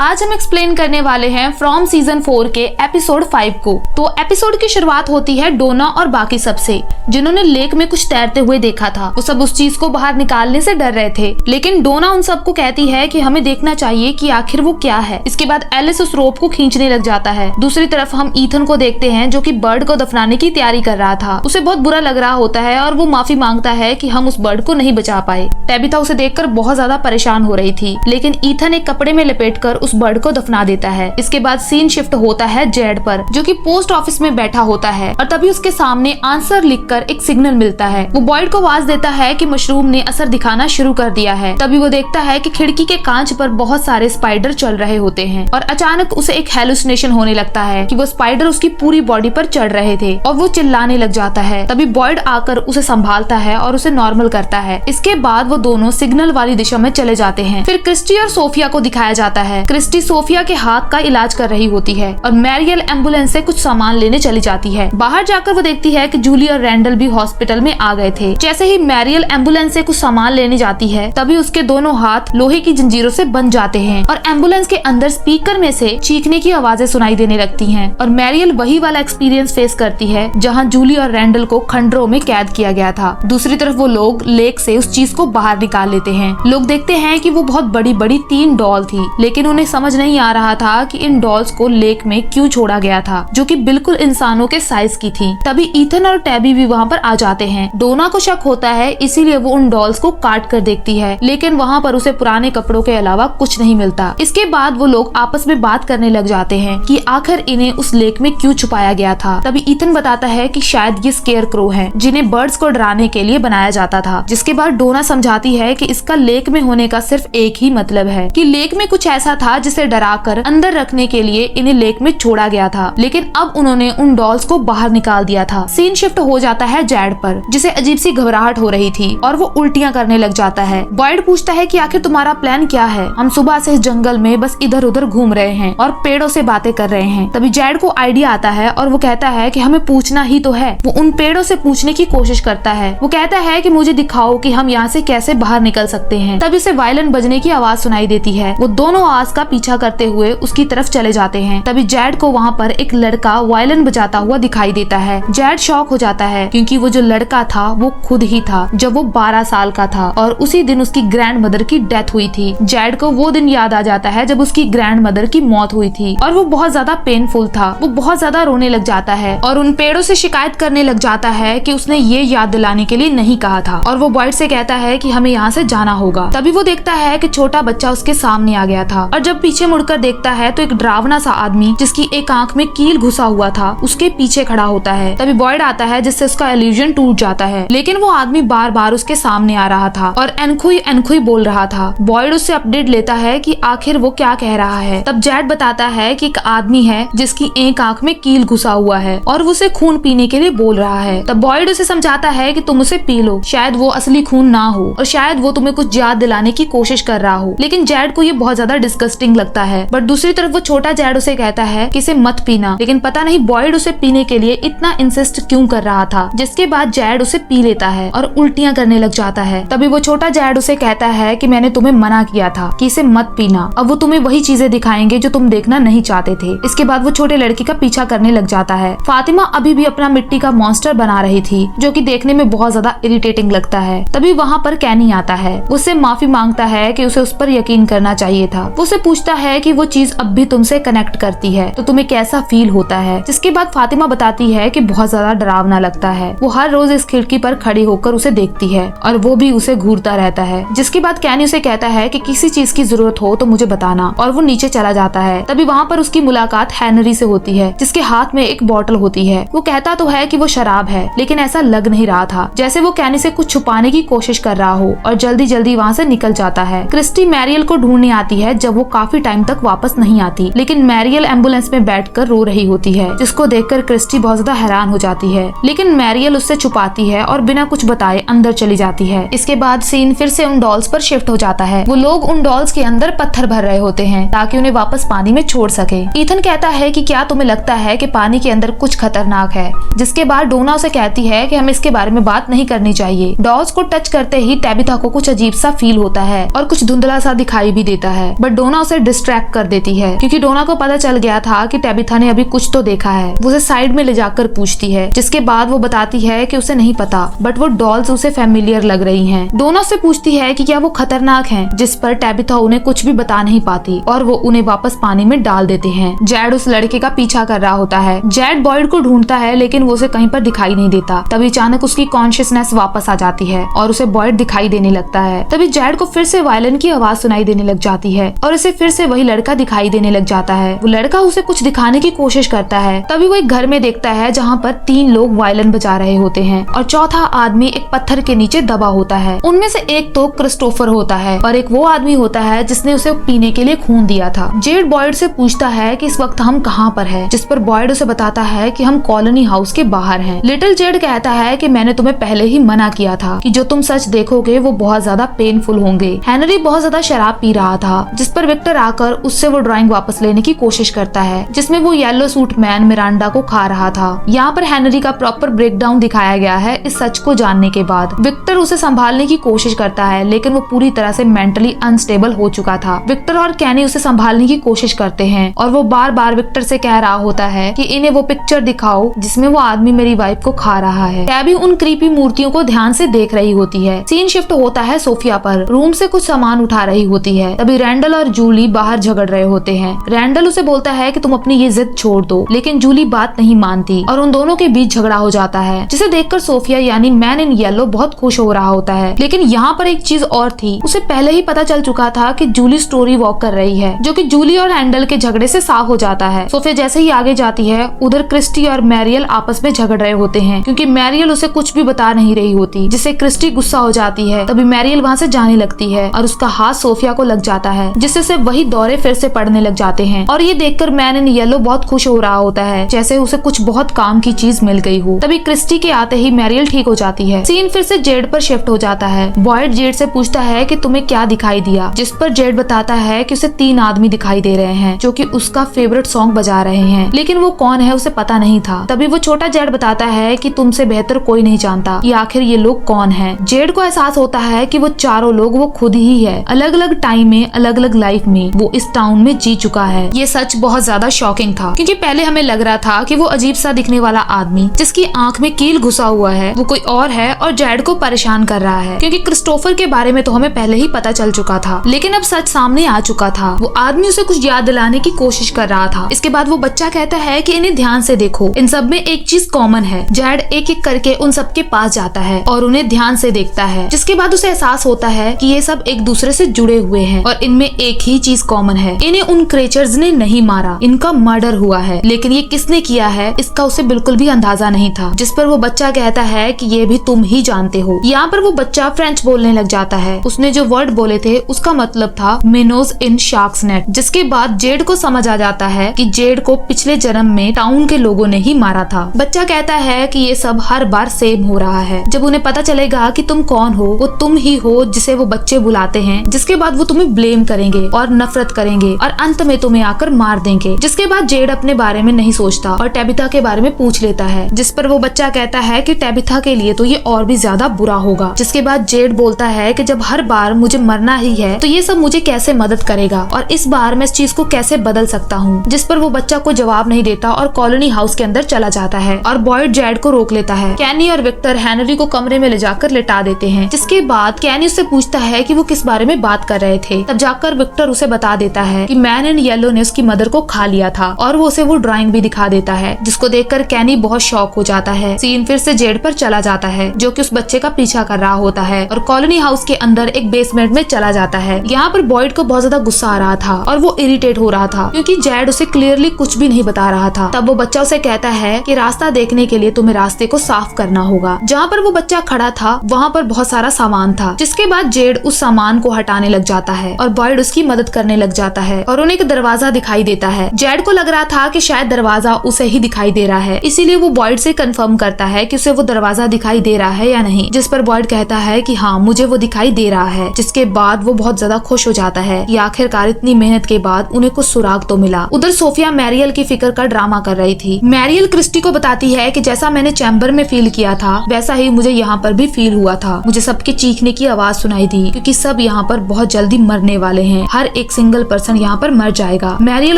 आज हम एक्सप्लेन करने वाले हैं फ्रॉम सीजन 4 के एपिसोड 5 को। तो एपिसोड की शुरुआत होती है डोना और बाकी सबसे, जिन्होंने लेक में कुछ तैरते हुए देखा था। वो सब उस चीज को बाहर निकालने से डर रहे थे, लेकिन डोना उन सबको कहती है कि हमें देखना चाहिए कि आखिर वो क्या है। इसके बाद एलिस उस रोप को खींचने लग जाता है। दूसरी तरफ हम ईथन को देखते हैं जो कि बर्ड को दफनाने की तैयारी कर रहा था। उसे बहुत बुरा लग रहा होता है और वो माफी मांगता है कि हम उस बर्ड को नहीं बचा पाए। टेबिथा उसे देखकर बहुत ज्यादा परेशान हो रही थी, लेकिन ईथन एक कपड़े में लपेटकर उस बर्ड को दफना देता है। इसके बाद सीन शिफ्ट होता है जेड पर, जो कि पोस्ट ऑफिस में बैठा होता है और तभी उसके सामने आंसर लिखकर एक सिग्नल मिलता है। वो बॉयड को आवाज देता है कि मशरूम ने असर दिखाना शुरू कर दिया है। तभी वो देखता है कि खिड़की के कांच पर बहुत सारे स्पाइडर चल रहे होते हैं और अचानक उसे एक हेलुसिनेशन होने लगता है कि वो स्पाइडर उसकी पूरी बॉडी पर चढ़ रहे थे और वो चिल्लाने लग जाता है। तभी बॉयड आकर उसे संभालता है और उसे नॉर्मल करता है। इसके बाद वो दोनों सिग्नल वाली दिशा में चले जाते हैं। फिर क्रिस्टी और सोफिया को दिखाया जाता है। क्रिस्टी सोफिया के हाथ का इलाज कर रही होती है और मैरियल एम्बुलेंस से कुछ सामान लेने चली जाती है। बाहर जाकर वो देखती है कि जूली और रैंडल भी हॉस्पिटल में आ गए थे। जैसे ही मैरियल एम्बुलेंस से कुछ सामान लेने जाती है, तभी उसके दोनों हाथ लोहे की जंजीरों से बंध जाते हैं और एम्बुलेंस के अंदर स्पीकर में से चीखने की आवाजें सुनाई देने लगती हैं। और मैरियल वही वाला एक्सपीरियंस फेस करती है जहाँ जूली और रैंडल को खंडरों में कैद किया गया था। दूसरी तरफ वो लोग लेक से उस चीज को बाहर निकाल लेते हैं। लोग देखते हैं कि वो बहुत बड़ी बड़ी 3 डॉल थी, लेकिन उन्हें समझ नहीं आ रहा था कि इन डॉल्स को लेक में क्यों छोड़ा गया था, जो कि बिल्कुल इंसानों के साइज की थी। तभी ईथन और टैबी भी वहाँ पर आ जाते हैं। डोना को शक होता है, इसीलिए वो उन डॉल्स को काट कर देखती है, लेकिन वहाँ पर उसे पुराने कपड़ों के अलावा कुछ नहीं मिलता। इसके बाद वो लोग आपस में बात करने लग जाते हैं कि आखिर इन्हें उस लेक में क्यों छुपाया गया था। तभी ईथन बताता है कि शायद ये स्केयर क्रो है, जिन्हें बर्ड्स को डराने के लिए बनाया जाता था। जिसके बाद डोना समझाती है कि इसका लेक में होने का सिर्फ एक ही मतलब है कि लेक में कुछ ऐसा था जिसे डराकर अंदर रखने के लिए इन्हें लेक में छोड़ा गया था, लेकिन अब उन्होंने उन डॉल्स को बाहर निकाल दिया था। सीन शिफ्ट हो जाता है जेड पर, जिसे अजीब सी घबराहट हो रही थी और वो उल्टियां करने लग जाता है। बॉयड पूछता है कि आखिर तुम्हारा प्लान क्या है? हम सुबह से इस जंगल में बस इधर उधर घूम रहे हैं और पेड़ों से बातें कर रहे हैं। तभी जेड को आइडिया आता है और वो कहता है कि हमें पूछना ही तो है। वो उन पेड़ों से पूछने की कोशिश करता है। वो कहता है कि मुझे दिखाओ कि हम यहाँ से कैसे बाहर निकल सकते हैं। तभी उसे वायलिन बजने की आवाज सुनाई देती है। वो दोनों आवाज का पीछा करते हुए उसकी तरफ चले जाते हैं। तभी जेड को वहाँ पर एक लड़का वायलिन बजाता हुआ दिखाई देता है। जेड शॉक हो जाता है क्योंकि वो जो लड़का था वो खुद ही था जब वो 12 साल का था और उसी दिन उसकी ग्रैंड मदर की डेथ हुई थी। जेड को वो दिन याद आ जाता है जब उसकी ग्रैंड मदर की मौत हुई थी और वो बहुत ज्यादा पेनफुल था। वो बहुत ज्यादा रोने लग जाता है और उन पेड़ों से शिकायत करने लग जाता है कि उसने ये याद दिलाने के लिए नहीं कहा था और वो बॉयड से कहता है कि हमें यहाँ से जाना होगा। तभी वो देखता है कि छोटा बच्चा उसके सामने आ गया था और जब पीछे मुड़कर देखता है तो एक डरावना सा आदमी जिसकी एक आंख में कील घुसा हुआ था उसके पीछे खड़ा होता है। तभी बॉयड आता है जिससे उसका इल्यूजन टूट जाता है, लेकिन वो आदमी बार बार उसके सामने आ रहा था और एनखुई एनखुई बोल रहा था। बॉयड उससे अपडेट लेता है कि आखिर वो क्या कह रहा है। तब जेड बताता है कि एक आदमी है जिसकी एक आंख में कील घुसा हुआ है और वो उसे खून पीने के लिए बोल रहा है। तब बॉयड उसे समझाता है कि तुम उसे पी लो, शायद वो असली खून ना हो और शायद वो तुम्हें कुछ याद दिलाने की कोशिश कर रहा हो। लेकिन जेड को ये बहुत ज्यादा डिस्गस्टिंग लगता है। बट दूसरी तरफ वो छोटा जेड उसे कहता है कि इसे मत पीना, लेकिन पता नहीं बॉयड उसे पीने के लिए इतना इंसिस्ट क्यों कर रहा था। जिसके बाद जेड उसे पी लेता है और उल्टियां करने लग जाता है। तभी वो छोटा जेड उसे कहता है कि मैंने तुम्हें मना किया था कि इसे मत पीना, अब वो तुम्हें वही चीजें दिखाएंगे जो तुम देखना नहीं चाहते थे। इसके बाद वो छोटे लड़के का पीछा करने लग जाता है। फातिमा अभी भी अपना मिट्टी का मॉन्स्टर बना रही थी, जो कि देखने में बहुत ज्यादा इरिटेटिंग लगता है। तभी वहाँ पर कैनी आता है। उससे माफी मांगता है कि उसे उस पर यकीन करना चाहिए था। वो उसे पूछता है कि वो चीज अब भी तुमसे कनेक्ट करती है तो तुम्हें कैसा फील होता है। जिसके बाद फातिमा बताती है कि बहुत ज्यादा डरावना लगता है। वो हर रोज इस खिड़की पर खड़ी होकर उसे देखती है और वो भी उसे घूरता रहता है। जिसके बाद कैनी उसे कहता है कि किसी चीज की जरूरत हो तो मुझे बताना और वो नीचे चला जाता है। तभी वहाँ पर उसकी मुलाकात हेनरी से होती है, जिसके हाथ में एक बॉटल होती है। वो कहता तो है कि वो शराब है, लेकिन ऐसा लग नहीं रहा था, जैसे वो कैनी से कुछ छुपाने की कोशिश कर रहा हो और जल्दी जल्दी वहाँ से निकल जाता है। क्रिस्टी मैरियल को ढूंढने आती है जब वो काफी टाइम तक वापस नहीं आती, लेकिन मैरियल एम्बुलेंस में बैठकर रो रही होती है, जिसको देखकर क्रिस्टी बहुत ज्यादा हैरान हो जाती है। लेकिन मैरियल उससे छुपाती है और बिना कुछ बताए अंदर चली जाती है। इसके बाद सीन फिर से उन डॉल्स पर शिफ्ट हो जाता है। वो लोग उन डॉल्स के अंदर पत्थर भर रहे होते हैं ताकि उन्हें वापस पानी में छोड़ सके। ईथन कहता है कि क्या तुम्हें लगता है कि पानी के अंदर कुछ खतरनाक है? जिसके बाद डोना उसे कहती है कि हमें इसके बारे में बात नहीं करनी चाहिए। डॉल्स को टच करते ही टेबिथा को कुछ अजीब सा फील होता है और कुछ धुंधला सा दिखाई भी देता है, बट डोना उसे उसे डिस्ट्रैक्ट कर देती है, क्योंकि डोना को पता चल गया था कि टेबिथा ने अभी कुछ तो देखा है। वो उसे साइड में ले जाकर पूछती है, जिसके बाद वो बताती है कि उसे नहीं पता, बट वो डॉल्स उसे फेमिलियर लग रही हैं। डोना से पूछती है कि क्या वो खतरनाक हैं, जिस पर टेबिथा उन्हें कुछ भी बता नहीं पाती और वो उन्हें वापस पानी में डाल देते हैं। जैड उस लड़के का पीछा कर रहा होता है। जैड बॉयड को ढूंढता है, लेकिन वो उसे कहीं पर दिखाई नहीं देता। तभी अचानक उसकी कॉन्शियसनेस वापस आ जाती है और उसे बॉयड दिखाई देने लगता है। तभी जैड को फिर से वायलिन की आवाज सुनाई देने लग जाती है और उसे फिर से वही लड़का दिखाई देने लग जाता है। वो लड़का उसे कुछ दिखाने की कोशिश करता है। तभी वो एक घर में देखता है जहाँ पर 3 लोग वायलिन बजा रहे होते हैं और चौथा आदमी एक पत्थर के नीचे दबा होता है। उनमें से एक तो क्रिस्टोफर होता है और एक वो आदमी होता है जिसने उसे पीने के लिए खून दिया था। जेड बॉयड से पूछता है कि इस वक्त हम कहाँ पर हैं, जिस पर बॉयड उसे बताता है कि हम कॉलोनी हाउस के बाहर हैं। लिटिल जेड कहता है कि मैंने तुम्हें पहले ही मना किया था कि जो तुम सच देखोगे वो बहुत ज्यादा पेनफुल होंगे। हेनरी बहुत ज्यादा शराब पी रहा था, जिस पर विक्टर आकर उससे वो ड्राइंग वापस लेने की कोशिश करता है, जिसमें वो येलो सूट मैन मिरांडा को खा रहा था। यहाँ पर हेनरी का प्रॉपर ब्रेकडाउन दिखाया गया है इस सच को जानने के बाद। विक्टर उसे संभालने की कोशिश करता है, लेकिन वो पूरी तरह से मेंटली अनस्टेबल हो चुका था। विक्टर और कैनी उसे संभालने की कोशिश करते हैं और वो बार बार विक्टर से कह रहा होता है कि इन्हें वो पिक्चर दिखाओ जिसमें वो आदमी मेरी वाइफ को खा रहा है। कैबी उन क्रीपी मूर्तियों को ध्यान से देख रही होती है। सीन शिफ्ट होता है सोफिया पर। रूम से कुछ सामान उठा रही होती है। तभी रैंडल और जूली बाहर झगड़ रहे होते हैं। रैंडल उसे बोलता है कि तुम अपनी ये जिद छोड़ दो, लेकिन जूली बात नहीं मानती और उन दोनों के बीच झगड़ा हो जाता है, जिसे देखकर सोफिया यानी मैन इन येलो बहुत खुश हो रहा होता है। लेकिन यहाँ पर एक चीज और थी। उसे पहले ही पता चल चुका था कि जूली स्टोरी वॉक कर रही है, जो कि जूली और रैंडल के झगड़े से साफ हो जाता है। सोफिया जैसे ही आगे जाती है, उधर क्रिस्टी और मैरियल आपस में झगड़ रहे होते हैं, क्योंकि मैरियल उसे कुछ भी बता नहीं रही होती, जिससे क्रिस्टी गुस्सा हो जाती है। तभी मैरियल वहाँ से जाने लगती है और उसका हाथ सोफिया को लग जाता है, जिससे वही दौरे फिर से पड़ने लग जाते हैं। और ये देखकर मैन इन येलो बहुत खुश हो रहा होता है, जैसे उसे कुछ बहुत काम की चीज मिल गई हो। तभी क्रिस्टी के आते ही मैरियल ठीक हो जाती है। सीन फिर से जेड पर शिफ्ट हो जाता है। बॉयड जेड से पूछता है कि तुम्हें क्या दिखाई दिया, जिस पर जेड बताता है कि उसे 3 आदमी दिखाई दे रहे हैं जो कि उसका फेवरेट सॉन्ग बजा रहे हैं, लेकिन वो कौन है उसे पता नहीं था। तभी वो छोटा जेड बताता है कि तुमसे बेहतर कोई नहीं जानता कि आखिर ये लोग कौन हैं। जेड को एहसास होता है कि वो चारों लोग वो खुद ही है। अलग अलग टाइम में, अलग अलग लाइफ में वो इस टाउन में जी चुका है। ये सच बहुत ज्यादा शॉकिंग था, क्योंकि पहले हमें लग रहा था कि वो अजीब सा दिखने वाला आदमी जिसकी आंख में कील घुसा हुआ है वो कोई और है और जेड को परेशान कर रहा है, क्योंकि क्रिस्टोफर के बारे में तो हमें पहले ही पता चल चुका था। लेकिन अब सच सामने आ चुका था। वो आदमी उसे कुछ याद दिलाने की कोशिश कर रहा था। इसके बाद वो बच्चा कहता है कि इन्हें ध्यान से देखो, इन सब में एक चीज कॉमन है। जेड एक एक करके उन सबके पास जाता है और उन्हें ध्यान से देखता है, जिसके बाद उसे एहसास होता है कि ये सब एक दूसरे से जुड़े हुए हैं और इनमें एक ही चीज कॉमन है। इन्हें उन क्रिएचर्स ने नहीं मारा, इनका मर्डर हुआ है, लेकिन ये किसने किया है इसका उसे बिल्कुल भी अंदाजा नहीं था। जिस पर वो बच्चा कहता है कि ये भी तुम ही जानते हो। यहाँ पर वो बच्चा फ्रेंच बोलने लग जाता है। उसने जो वर्ड बोले थे उसका मतलब था मिनोज इन शार्क्स नेट, जिसके बाद जेड को समझ आ जाता है कि जेड को पिछले जन्म में टाउन के लोगों ने ही मारा था। बच्चा कहता है कि ये सब हर बार सेम हो रहा है। जब उन्हें पता चलेगा कि तुम कौन हो, वो तुम ही हो जिसे वो बच्चे बुलाते हैं, जिसके बाद वो तुम्हें ब्लेम करेंगे और नफरत करेंगे और अंत में तुम्हें आकर मार देंगे। जिसके बाद जेड अपने बारे में नहीं सोचता और टेबिथा के बारे में पूछ लेता है, जिस पर वो बच्चा कहता है कि टेबिथा के लिए तो ये और भी ज्यादा बुरा होगा। जिसके बाद जेड बोलता है कि जब हर बार मुझे मरना ही है तो ये सब मुझे कैसे मदद करेगा और इस बार मैं इस चीज को कैसे बदल सकता हूँ। जिस पर वो बच्चा कोई जवाब नहीं देता और कॉलोनी हाउस के अंदर चला जाता है और बॉयड जेड को रोक लेता है। कैनी और विक्टर हेनरी को कमरे में ले जाकर लिटा देते हैं। जिसके बाद कैनी उससे पूछता है कि वो किस बारे में बात कर रहे थे। तब जाकर विक्टर उसे बता देता है कि मैन इन येलो ने उसकी मदर को खा लिया था और वो उसे वो ड्राइंग भी दिखा देता है, जिसको देखकर कैनी बहुत शॉक हो जाता है। सीन फिर से जेड पर चला जाता है, जो कि उस बच्चे का पीछा कर रहा होता है और कॉलोनी हाउस के अंदर एक बेसमेंट में चला जाता है। यहाँ पर बॉयड को बहुत ज्यादा गुस्सा आ रहा था और वो इरिटेट हो रहा था, क्योंकि जेड उसे क्लियरली कुछ भी नहीं बता रहा था। तब वो बच्चा उसे कहता है कि रास्ता देखने के लिए तुम्हें रास्ते को साफ करना होगा। जहाँ पर वो बच्चा खड़ा था वहाँ पर बहुत सारा सामान था। जिसके बाद जेड उस सामान को हटाने लग जाता है और बॉयड उसकी मदद करने लग जाता है और उन्हें एक दरवाजा दिखाई देता है। जेड को लग रहा था कि शायद दरवाजा उसे ही दिखाई दे रहा है, इसीलिए वो बॉयड से कंफर्म करता है कि उसे वो दरवाजा दिखाई दे रहा है या नहीं। जिस पर बॉयड कहता है कि हाँ, मुझे वो दिखाई दे रहा है। जिसके बाद वो बहुत ज्यादा खुश हो जाता है कि आखिरकार इतनी मेहनत के बाद उन्हें कुछ सुराग तो मिला। उधर सोफिया मैरियल की फिक्र का ड्रामा कर रही थी। मैरियल क्रिस्टी को बताती है कि जैसा मैंने चैम्बर में फील किया था वैसा ही मुझे यहाँ पर भी फील हुआ था। मुझे सबके चीखने की आवाज सुनाई दी, क्योंकि सब यहाँ पर बहुत जल्दी मरने वाले हैं। हर एक सिंगल पर्सन यहाँ पर मर जाएगा। मैरियल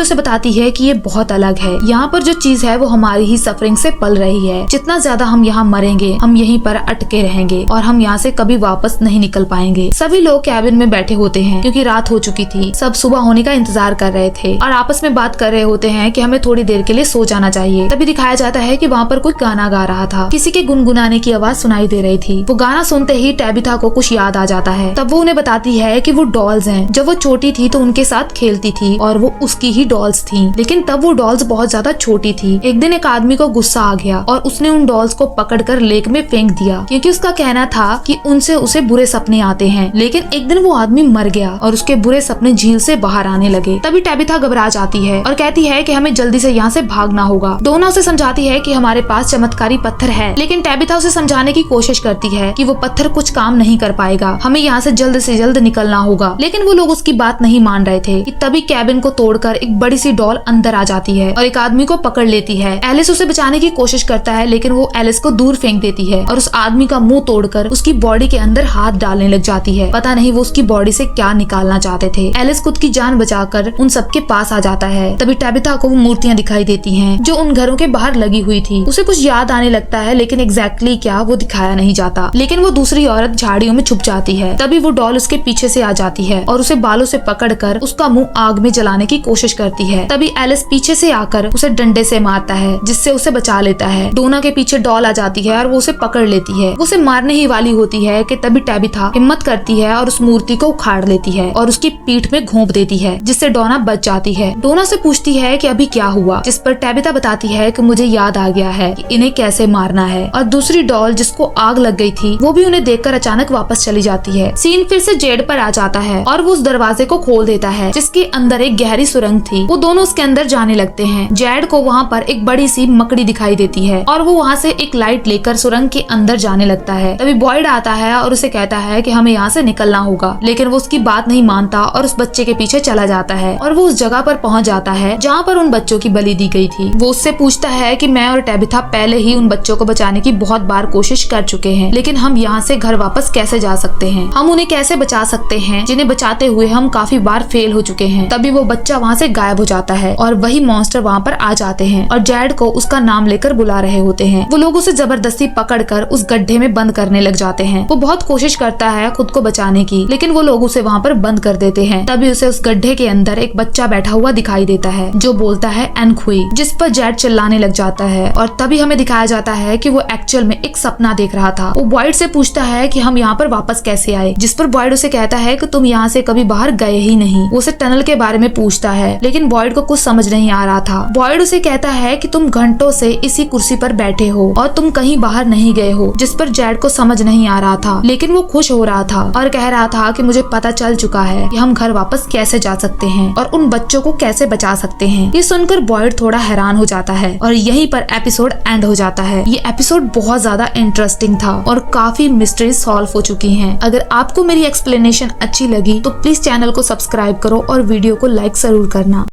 उसे बताती है कि ये बहुत अलग है, यहाँ पर जो चीज है वो हमारी ही सफरिंग से पल रही है। जितना ज्यादा हम यहाँ मरेंगे हम यहीं पर अटके रहेंगे और हम यहाँ से कभी वापस नहीं निकल पाएंगे। सभी लोग कैबिन में बैठे होते हैं क्योंकि रात हो चुकी थी। सब सुबह होने का इंतजार कर रहे थे और आपस में बात कर रहे होते हैं कि हमें थोड़ी देर के लिए सो जाना चाहिए। तभी दिखाया जाता है कि वहाँ पर कोई गाना गा रहा था। किसी के गुनगुनाने की आवाज सुनाई दे रही थी। वो गाना सुनते ही टैबिथा को कुछ याद आ जाता है। तब वो उन्हें बताती है कि वो डॉल्स हैं। जब वो छोटी थी तो उनके साथ खेलती थी और वो उसकी ही डॉल्स थी, लेकिन तब वो डॉल्स बहुत ज्यादा छोटी थी। एक दिन एक आदमी को गुस्सा आ गया और उसने उन डॉल्स को पकड़कर लेक में फेंक दिया क्योंकि उसका कहना था कि उनसे उसे बुरे सपने आते हैं। लेकिन एक दिन वो आदमी मर गया और उसके बुरे सपने झील से बाहर आने लगे। तभी टैबिथा घबरा जाती है और कहती है कि हमें जल्दी से यहाँ से भागना होगा। डोना उसे समझाती है कि हमारे पास चमत्कारी पत्थर है, लेकिन टैबिथा उसे समझाने की कोशिश करती है कि वो पत्थर कुछ काम नहीं कर पाएगा, हमें यहाँ से जल्द निकलना होगा। लेकिन वो लोग उसकी बात नहीं मान रहे थे कि तभी कैबिन को तोड़कर एक बड़ी सी डॉल अंदर आ जाती है और एक आदमी को पकड़ लेती है। एलिस उसे बचाने की कोशिश करता है लेकिन वो एलिस को दूर फेंक देती है और उस आदमी का मुंह तोड़कर उसकी बॉडी के अंदर हाथ डालने लग जाती है। पता नहीं वो उसकी बॉडी से क्या निकालना चाहते थे। एलिस खुद की जान बचाकर उन सबके पास आ जाता है। तभी टैबिथा को वो मूर्तियां दिखाई देती हैं जो उन घरों के बाहर लगी हुई थी। उसे कुछ याद आने लगता है लेकिन एग्जैक्टली क्या वो दिखाया नहीं जाता। लेकिन वो दूसरी औरत झाड़ियों में छुप जाती है। तभी वो डॉल उसके पीछे से आ जाती है और उसे बालों से पकड़कर उसका मुंह आग में जलाने की कोशिश करती है। तभी एलिस पीछे से आकर उसे डंडे से मारता है जिससे उसे बचा लेता है। डोना के पीछे डॉल आ जाती है और वो उसे पकड़ लेती है। वो उसे मारने ही वाली होती है कि तभी टैबिथा हिम्मत करती है और उस मूर्ति को उखाड़ लेती है और उसकी पीठ में घोंप देती है जिससे डोना बच जाती है। डोना से पूछती है कि अभी क्या हुआ, जिस पर टैबिथा बताती है कि मुझे याद आ गया है कि इन्हें कैसे मारना है। और दूसरी डॉल जिसको आग लग गई थी वो भी उन्हें देखकर अचानक वापस चली जाती है। सीन फिर से जेड पर आ जाता है और वो उस दरवाजे को खोल देता है जिसके अंदर एक गहरी सुरंग थी। वो दोनों उसके अंदर जाने लगते हैं। जेड को वहाँ पर एक बड़ी सी मकड़ी दिखाई देती है और वो वहाँ से एक लाइट लेकर सुरंग के अंदर जाने लगता है। तभी बॉयड आता है और उसे कहता है कि हमें यहाँ से निकलना होगा, लेकिन वो उसकी बात नहीं मानता और उस बच्चे के पीछे चला जाता है और वो उस जगह पर पहुँच जाता है जहाँ पर उन बच्चों की बलि दी गई थी। वो उससे पूछता है कि मैं और टैबिथा पहले ही उन बच्चों को बचाने की बहुत बार कोशिश कर चुके हैं, लेकिन हम यहाँ से घर वापस कैसे जा सकते हैं, हम उन्हें कैसे बचा सकते हैं जिन्हें बचाते हुए हम काफी बार फेल हो चुके हैं। तभी वो बच्चा वहाँ से गायब हो जाता है और वही मॉन्स्टर वहाँ पर आ जाते हैं और जेड को उसका नाम लेकर बुला रहे होते हैं। वो लोग उसे जबरदस्ती पकड़कर उस गड्ढे में बंद करने लग जाते हैं। वो बहुत कोशिश करता है खुद को बचाने की, लेकिन वो लोग उसे वहाँ पर बंद कर देते हैं। तभी उसे उस गड्ढे के अंदर एक बच्चा बैठा हुआ दिखाई देता है जो बोलता है एनखुई, जिस पर जेड चिल्लाने लग जाता है। और तभी हमें दिखाया जाता है कि वो एक्चुअल में एक सपना देख रहा था। वो बॉयड से पूछता है कि हम यहाँ पर वापस कैसे आए, जिस पर बॉयड उसे कहता है कि तुम यहाँ से कभी बाहर गए ही नहीं। वो उसे टनल के बारे में पूछता है लेकिन बॉयड को कुछ समझ नहीं आ रहा था। बॉयड उसे कहता है कि तुम घंटों से इसी कुर्सी पर बैठे हो और तुम कहीं बाहर नहीं गए हो, जिस पर जेड को समझ नहीं आ रहा था, लेकिन वो खुश हो रहा था और कह रहा था कि मुझे पता चल चुका है कि हम घर वापस कैसे जा सकते हैं और उन बच्चों को कैसे बचा सकते हैं। ये सुनकर बॉयड थोड़ा हैरान हो जाता है और यहीं पर एपिसोड एंड हो जाता है। ये एपिसोड बहुत ज्यादा इंटरेस्टिंग था और काफी मिस्ट्री सॉल्व हो चुकी हैं। अगर आपको मेरी एक्सप्लेनेशन अच्छी लगी तो प्लीज चैनल को सब्सक्राइब करो और वीडियो को लाइक जरूर करना।